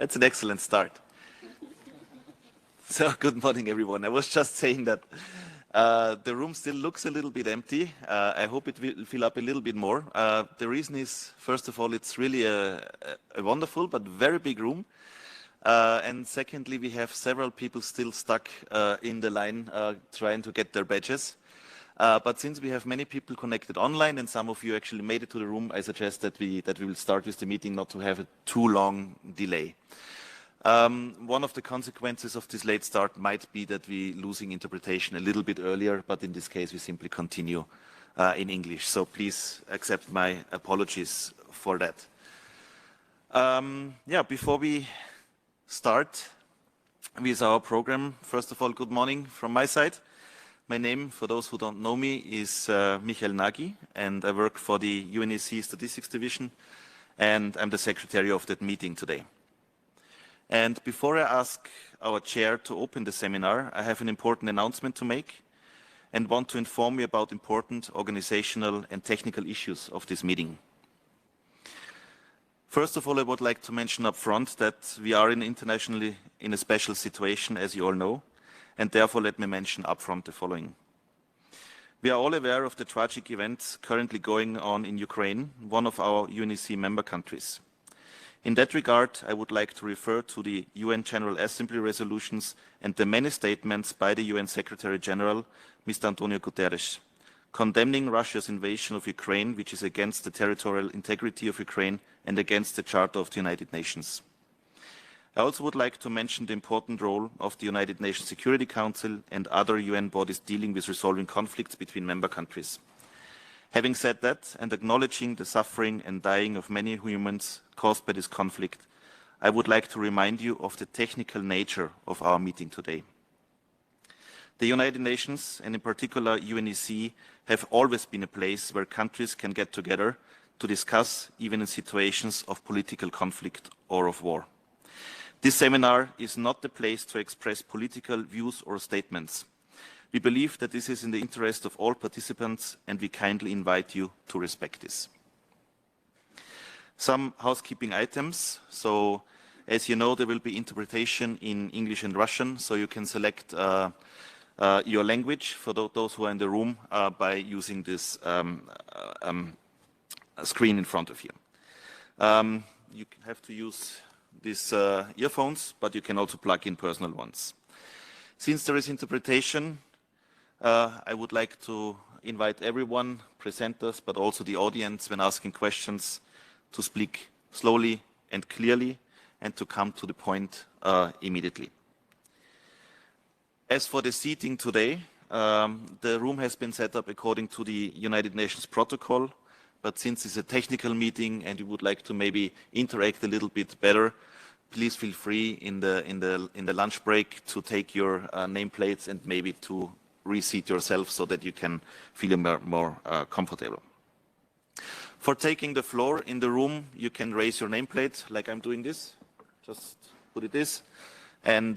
That's an excellent start. So, good morning, everyone. I was just saying that the room still looks a little bit empty. I hope it will fill up a little bit more. The reason is, first of all, it's really a wonderful but very big room. And secondly, we have several people still stuck in the line trying to get their badges. But since we have many people connected online and some of you actually made it to the room, I suggest that we will start with the meeting, not to have a too long delay. One of the consequences of this late start might be that we losing interpretation a little bit earlier, but in this case we simply continue in English. So please accept my apologies for that. Before we start with our program, first of all, good morning from my side. My name, for those who don't know me, is Michael Nagy, and I work for the UNEC Statistics Division, and I'm the secretary of that meeting today. And before I ask our chair to open the seminar, I have an important announcement to make and want to inform you about important organizational and technical issues of this meeting. First of all, I would like to mention up front that we are internationally in a special situation, as you all know, and therefore let me mention up front the following. We are all aware of the tragic events currently going on in Ukraine, one of our UNEC member countries. In that regard, I would like to refer to the UN General Assembly resolutions and the many statements by the UN Secretary General, Mr. Antonio Guterres, condemning Russia's invasion of Ukraine, which is against the territorial integrity of Ukraine and against the Charter of the United Nations. I also would like to mention the important role of the United Nations Security Council and other UN bodies dealing with resolving conflicts between member countries. Having said that, and acknowledging the suffering and dying of many humans caused by this conflict, I would like to remind you of the technical nature of our meeting today. The United Nations, and in particular UNEC, have always been a place where countries can get together to discuss, even in situations of political conflict or of war. This seminar is not the place to express political views or statements. We believe that this is in the interest of all participants, and we kindly invite you to respect this. Some housekeeping items. So, as you know, there will be interpretation in English and Russian, so you can select your language for those who are in the room by using this screen in front of you. You have to use these earphones, but you can also plug in personal ones. Since there is interpretation, I would like to invite everyone, presenters, but also the audience, when asking questions, to speak slowly and clearly and to come to the point immediately. As for the seating today, the room has been set up according to the United Nations protocol, but since it's a technical meeting and you would like to maybe interact a little bit better, please feel free in the lunch break to take your nameplates and maybe to reseat yourself so that you can feel more comfortable. For taking the floor in the room, you can raise your nameplate like I'm doing this. Just put it this, and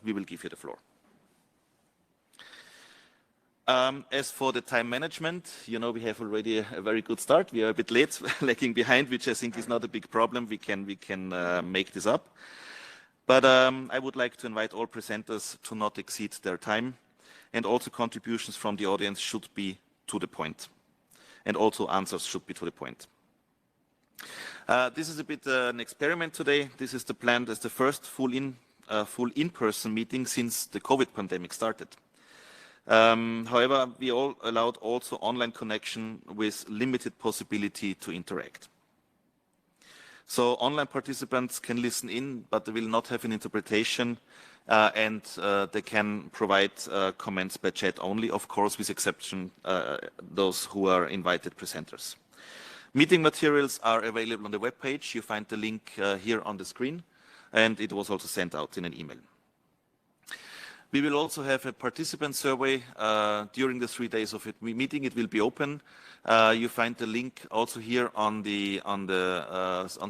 we will give you the floor. As for the time management, you know, we have already a very good start. We are a bit late, lagging behind, which I think is not a big problem. We can make this up. But I would like to invite all presenters to not exceed their time, and also contributions from the audience should be to the point, and also answers should be to the point. This is a bit an experiment today. This is planned as the first full in-person meeting since the COVID pandemic started. However, we all allowed also online connection with limited possibility to interact. So online participants can listen in, but they will not have an interpretation, and they can provide comments by chat only, of course, with exception those who are invited presenters. Meeting materials are available on the web page. You find the link here on the screen, and it was also sent out in an email. We will also have a participant survey during the 3 days of the meeting. It will be open. You find the link also here on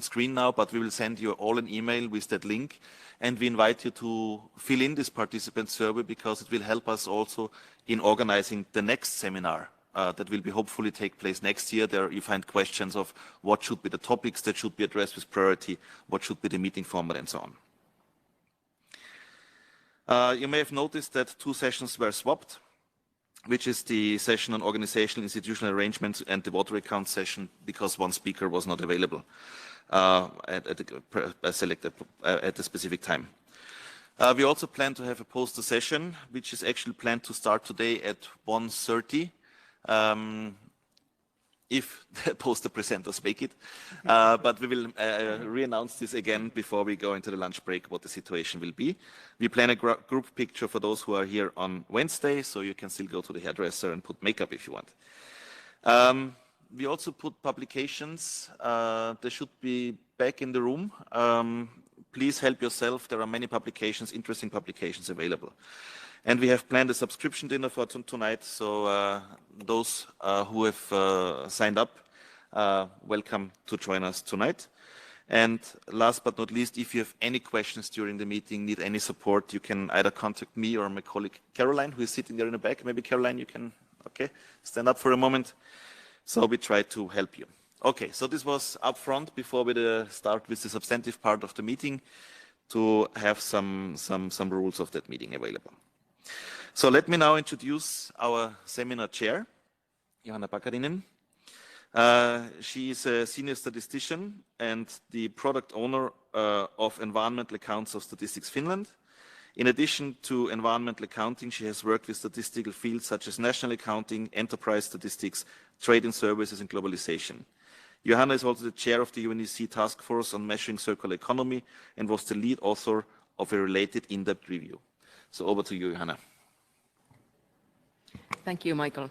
screen now, but we will send you all an email with that link. And we invite you to fill in this participant survey because it will help us also in organizing the next seminar that will be hopefully take place next year. There you find questions of what should be the topics that should be addressed with priority, what should be the meeting format, and so on. You may have noticed that 2 sessions were swapped, which is the session on organizational institutional arrangements and the water account session, because one speaker was not available at a specific time. We also plan to have a poster session, which is actually planned to start today at 1:30. If the poster presenters make it. But we will re-announce this again before we go into the lunch break, what the situation will be. We plan a group picture for those who are here on Wednesday, so you can still go to the hairdresser and put makeup if you want. We also put publications. They should be back in the room. Please help yourself. There are many publications, interesting publications available. And we have planned a subscription dinner for tonight, so those who have signed up, welcome to join us tonight. And last but not least, if you have any questions during the meeting, need any support, you can either contact me or my colleague Caroline, who is sitting there in the back. Maybe Caroline, you can, stand up for a moment. So we try to help you. Okay, so this was up front before we start with the substantive part of the meeting, to have some rules of that meeting available. So let me now introduce our seminar chair, Johanna Pakarinen. She is a senior statistician and the product owner of Environmental Accounts of Statistics Finland. In addition to environmental accounting, she has worked with statistical fields such as national accounting, enterprise statistics, trade and services, and globalization. Johanna is also the chair of the UNEC Task Force on Measuring Circular Economy and was the lead author of a related in-depth review. So over to you, Johanna. Thank you, Michael.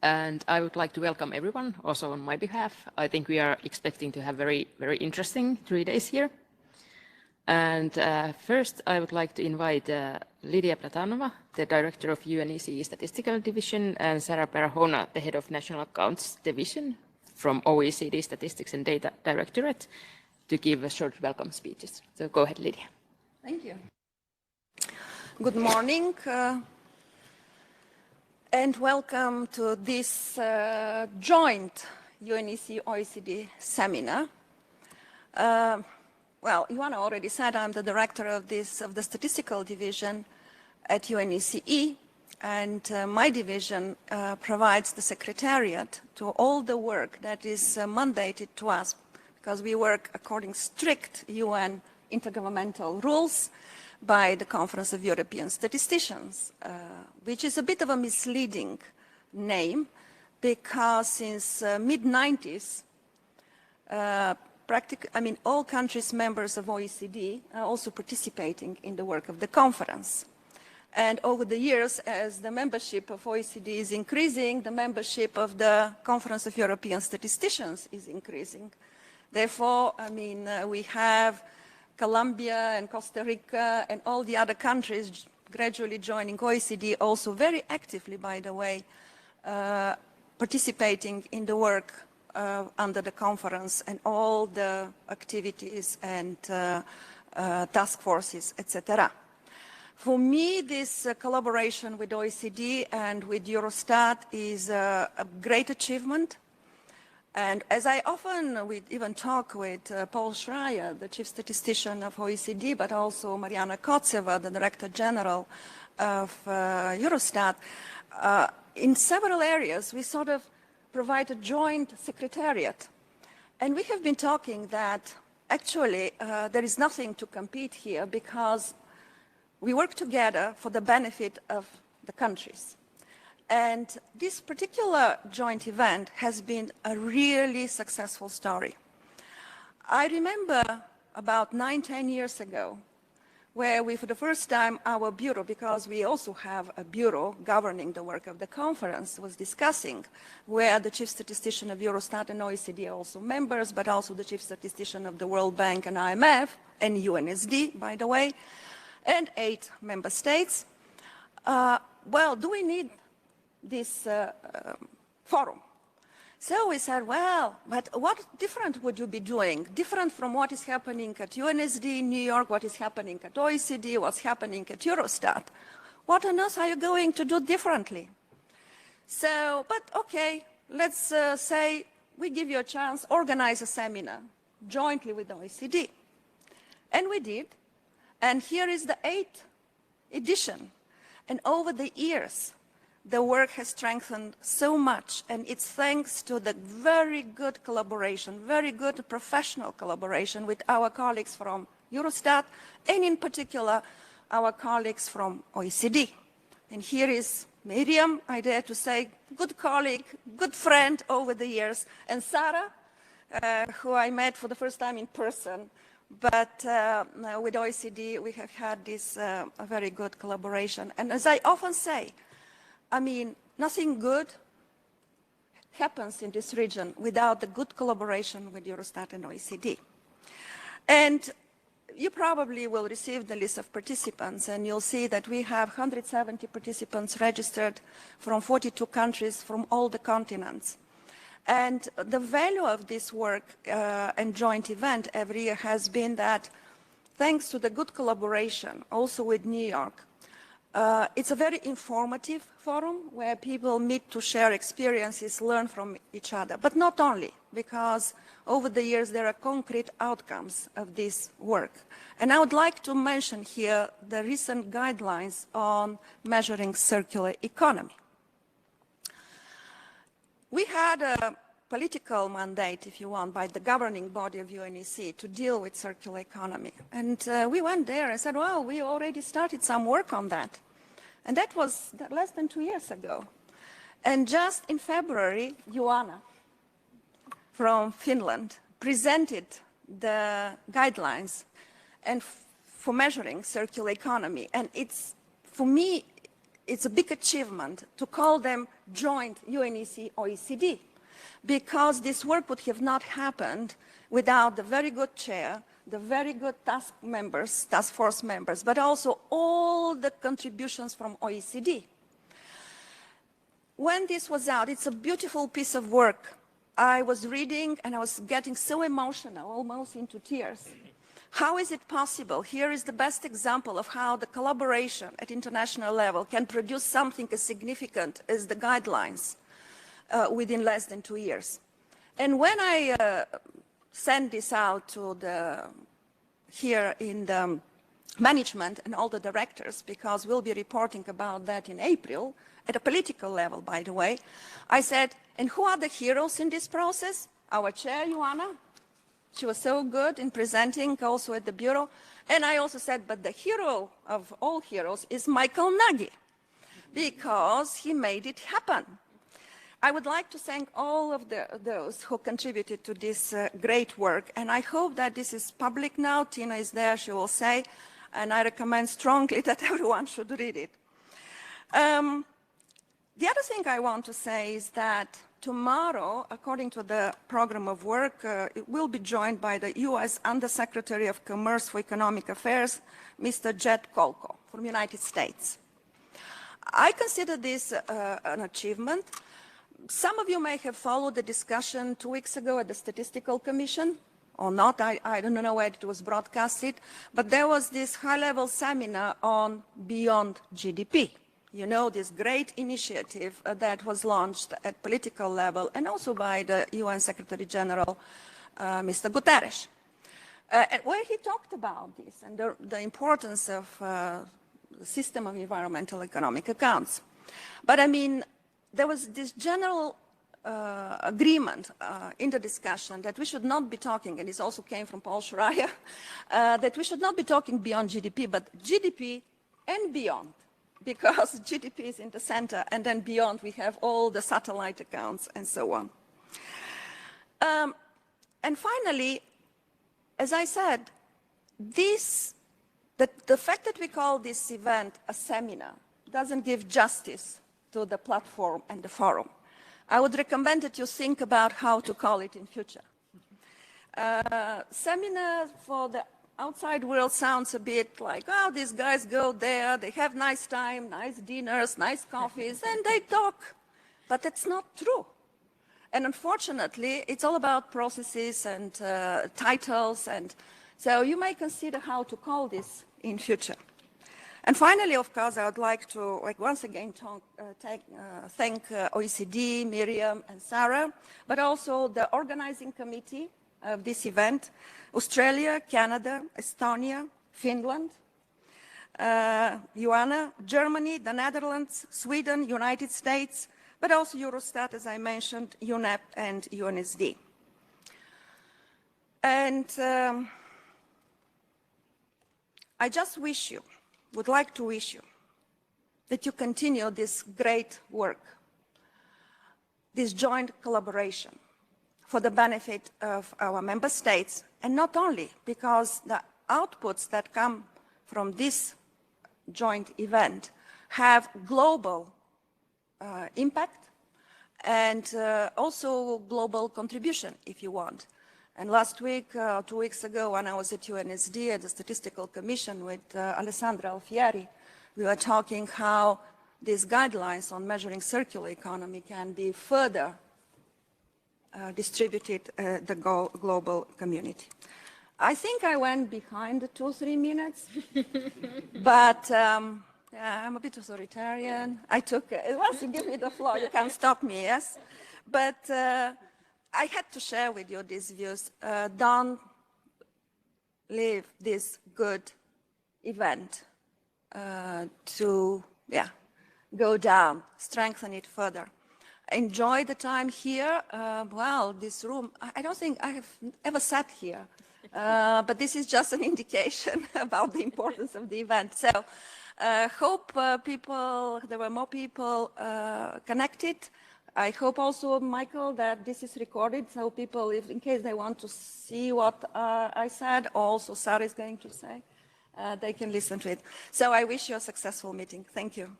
And I would like to welcome everyone, also on my behalf. I think we are expecting to have very interesting 3 days here. And first, I would like to invite Lidia Platanova, the director of UNEC Statistical Division, and Sarah Barahona, the head of National Accounts Division from OECD Statistics and Data Directorate, to give a short welcome speeches. So go ahead, Lidia. Thank you. Good morning, and welcome to this joint UNEC-OECD seminar. Well, Johanna already said I'm the director of the statistical division at UNECE, and my division provides the secretariat to all the work that is mandated to us, because we work according strict UN intergovernmental rules by the Conference of European Statisticians, which is a bit of a misleading name, because since mid-90s, all countries members of OECD are also participating in the work of the conference. And over the years, as the membership of OECD is increasing, the membership of the Conference of European Statisticians is increasing. Therefore, we have Colombia and Costa Rica and all the other countries gradually joining OECD, also very actively, by the way, participating in the work under the conference and all the activities and task forces, etc. For me, this collaboration with OECD and with Eurostat is a great achievement. And as I often even talk with Paul Schreier, the chief statistician of OECD, but also Mariana Kotseva, the director general of Eurostat, in several areas we sort of provide a joint secretariat. And we have been talking that actually there is nothing to compete here, because we work together for the benefit of the countries. And this particular joint event has been a really successful story. I remember about 9-10 years ago, where we, for the first time, our bureau, because we also have a bureau governing the work of the conference, was discussing, where the chief statistician of Eurostat and OECD are also members, but also the chief statistician of the World Bank and IMF, and UNSD, by the way, and 8 member states. Well, do we need this forum? So we said, well, but what different would you be doing? Different from what is happening at UNSD in New York, what is happening at OECD, what's happening at Eurostat. What on earth are you going to do differently? So, but okay, let's say we give you a chance, organize a seminar jointly with the OECD. And we did. And here is the 8th edition. And over the years, the work has strengthened so much, and it's thanks to the very good collaboration, very good professional collaboration with our colleagues from Eurostat, and in particular, our colleagues from OECD. And here is Miriam, I dare to say, good colleague, good friend over the years, and Sarah, who I met for the first time in person. But with OECD, we have had this a very good collaboration. And as I often say, I mean, nothing good happens in this region without the good collaboration with Eurostat and OECD. And you probably will receive the list of participants, and you'll see that we have 170 participants registered from 42 countries from all the continents. And the value of this work and joint event every year has been that, thanks to the good collaboration, also with New York, it's a very informative forum where people meet to share experiences, learn from each other. But not only, because over the years there are concrete outcomes of this work. And I would like to mention here the recent guidelines on measuring circular economy. We had a political mandate, if you want, by the governing body of UNEC to deal with circular economy. And we went there and said, well, we already started some work on that. And that was less than 2 years ago. And just in February, Johanna from Finland presented the guidelines and for measuring circular economy. And it's, for me, it's a big achievement to call them joint UNEC-OECD, because this work would have not happened without the very good chair, the very good task force members, but also all the contributions from OECD. When this was out, it's a beautiful piece of work. I was reading and I was getting so emotional, almost into tears. How is it possible? Here is the best example of how the collaboration at international level can produce something as significant as the guidelines within less than 2 years. And when I sent this out to here in the management and all the directors, because we'll be reporting about that in April, at a political level, by the way, I said, and who are the heroes in this process? Our chair, Johanna. She was so good in presenting also at the Bureau. And I also said, but the hero of all heroes is Michael Nagy, because he made it happen. I would like to thank all of those who contributed to this great work, and I hope that this is public now. Tina is there, she will say, and I recommend strongly that everyone should read it. The other thing I want to say is that tomorrow, according to the program of work, it will be joined by the U.S. Undersecretary of Commerce for Economic Affairs, Mr. Jed Kolko from the United States. I consider this an achievement. Some of you may have followed the discussion 2 weeks ago at the Statistical Commission, or not, I don't know where it was broadcasted, but there was this high-level seminar on Beyond GDP. You know, this great initiative that was launched at political level and also by the UN Secretary General, Mr. Guterres, where he talked about this and the importance of the system of environmental economic accounts. But I mean, there was this general agreement in the discussion that we should not be talking, and this also came from Paul Schreier, that we should not be talking beyond GDP, but GDP and beyond, because GDP is in the center, and then beyond we have all the satellite accounts and so on. And finally, as I said, the fact that we call this event a seminar doesn't give justice to the platform and the forum. I would recommend that you think about how to call it in future. Seminar for the outside world sounds a bit like, oh, these guys go there, they have nice time, nice dinners, nice coffees, and they talk. But that's not true. And unfortunately, it's all about processes and titles, and so you may consider how to call this in future. And finally, of course, I would like to once again thank OECD, Miriam, and Sarah, but also the organizing committee of this event, Australia, Canada, Estonia, Finland, Johanna, Germany, the Netherlands, Sweden, United States, but also Eurostat, as I mentioned, UNEP, and UNSD. And I just would like to wish you that you continue this great work, this joint collaboration for the benefit of our member states, and not only because the outputs that come from this joint event have global impact and also global contribution, if you want. And last week, 2 weeks ago, when I was at UNSD at the Statistical Commission with Alessandra Alfieri, we were talking how these guidelines on measuring circular economy can be further distributed the global community. I think I went behind the 2-3 minutes, but yeah, I'm a bit authoritarian. I took it. Once you give me the floor, you can't stop me, yes? But I had to share with you these views. Don't leave this good event to go down, strengthen it further. Enjoy the time here. Well, this room, I don't think I have ever sat here, but this is just an indication about the importance of the event. So hope there were more people connected. I hope also, Michael, that this is recorded, so people, if in case they want to see what I said, also Sarah is going to say, they can listen to it. So I wish you a successful meeting. Thank you.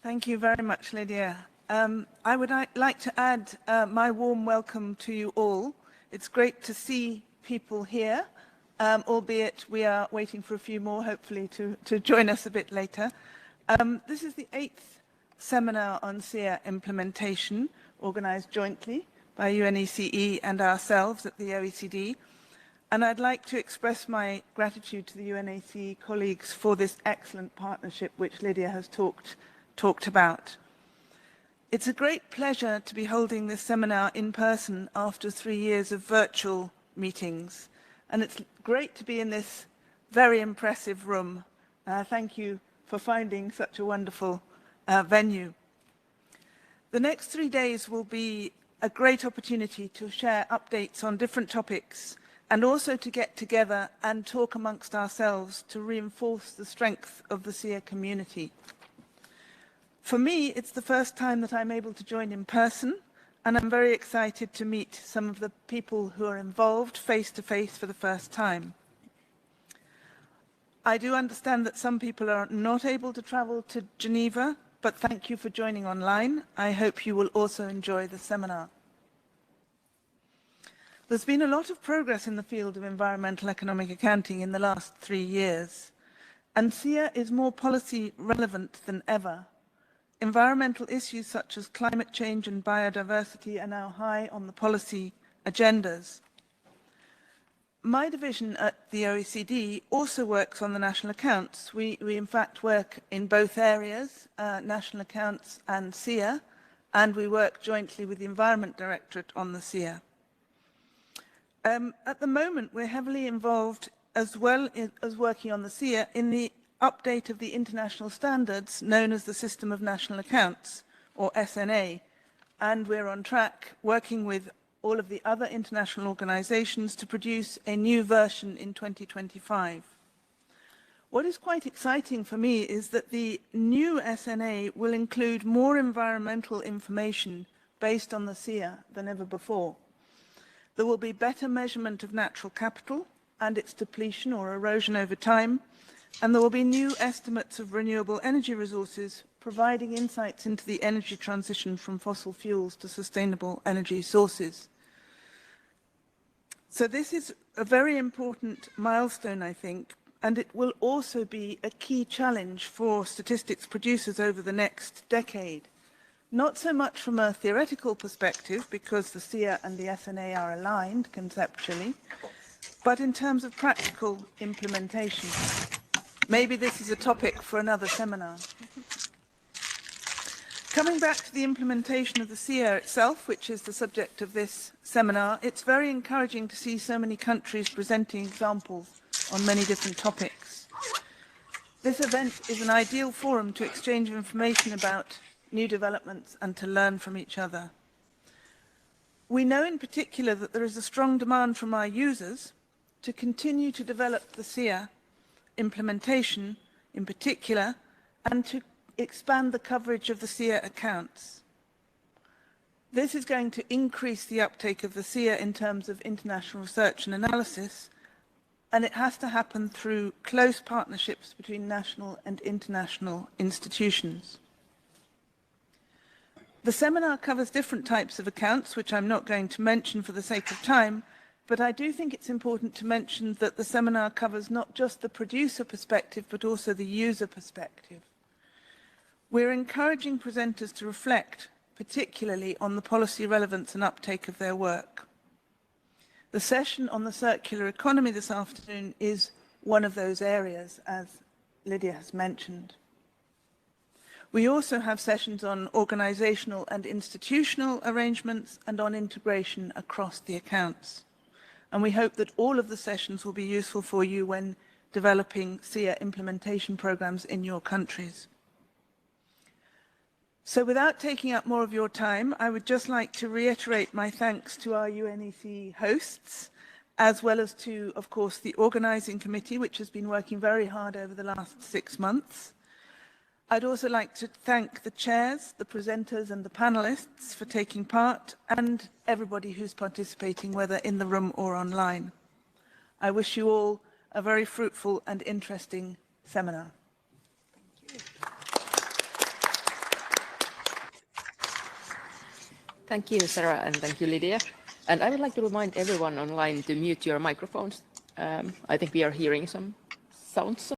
Thank you very much, Lydia. I would like to add my warm welcome to you all. It's great to see people here, albeit we are waiting for a few more, hopefully, to join us a bit later. This is the 8th seminar on SEER implementation, organized jointly by UNECE and ourselves at the OECD. And I'd like to express my gratitude to the UNECE colleagues for this excellent partnership which Lydia has talked about. It's a great pleasure to be holding this seminar in person after 3 years of virtual meetings. And it's great to be in this very impressive room. Thank you for finding such a wonderful venue. The next 3 days will be a great opportunity to share updates on different topics and also to get together and talk amongst ourselves to reinforce the strength of the SEER community. For me, it's the first time that I'm able to join in person, and I'm very excited to meet some of the people who are involved face-to-face for the first time. I do understand that some people are not able to travel to Geneva, but thank you for joining online. I hope you will also enjoy the seminar. There's been a lot of progress in the field of environmental economic accounting in the last 3 years, and SEER is more policy relevant than ever. Environmental issues such as climate change and biodiversity are now high on the policy agendas. My division at the OECD also works on the national accounts. We in fact work in both areas, national accounts and SEER, and we work jointly with the Environment Directorate on the SEER. At the moment, we're heavily involved, as well as working on the SEER, in the update of the international standards known as the System of National Accounts, or SNA, and we're on track working with all of the other international organizations to produce a new version in 2025. What is quite exciting for me is that the new SNA will include more environmental information based on the SEER than ever before. There will be better measurement of natural capital and its depletion or erosion over time, and there will be new estimates of renewable energy resources, providing insights into the energy transition from fossil fuels to sustainable energy sources. So this is a very important milestone, I think, and it will also be a key challenge for statistics producers over the next decade, not so much from a theoretical perspective, because the SIA and the SNA are aligned conceptually, but in terms of practical implementation. Maybe this is a topic for another seminar. Coming back to the implementation of the SIA itself, which is the subject of this seminar, it's very encouraging to see so many countries presenting examples on many different topics. This event is an ideal forum to exchange information about new developments and to learn from each other. We know in particular that there is a strong demand from our users to continue to develop the SIA implementation in particular, and to expand the coverage of the SIA accounts. This is going to increase the uptake of the SIA in terms of international research and analysis, and it has to happen through close partnerships between national and international institutions. The seminar covers different types of accounts, which I'm not going to mention for the sake of time, but I do think it's important to mention that the seminar covers not just the producer perspective, but also the user perspective. We're encouraging presenters to reflect, particularly on the policy relevance and uptake of their work. The session on the circular economy this afternoon is one of those areas, as Lydia has mentioned. We also have sessions on organizational and institutional arrangements and on integration across the accounts. And we hope that all of the sessions will be useful for you when developing SIA implementation programs in your countries. So without taking up more of your time, I would just like to reiterate my thanks to our UNEC hosts, as well as to, of course, the organizing committee, which has been working very hard over the last 6 months. I'd also like to thank the chairs, the presenters and the panelists for taking part, and everybody who's participating, whether in the room or online. I wish you all a very fruitful and interesting seminar. Thank you, Sarah, and thank you, Lydia. And I would like to remind everyone online to mute your microphones. I think we are hearing some sounds.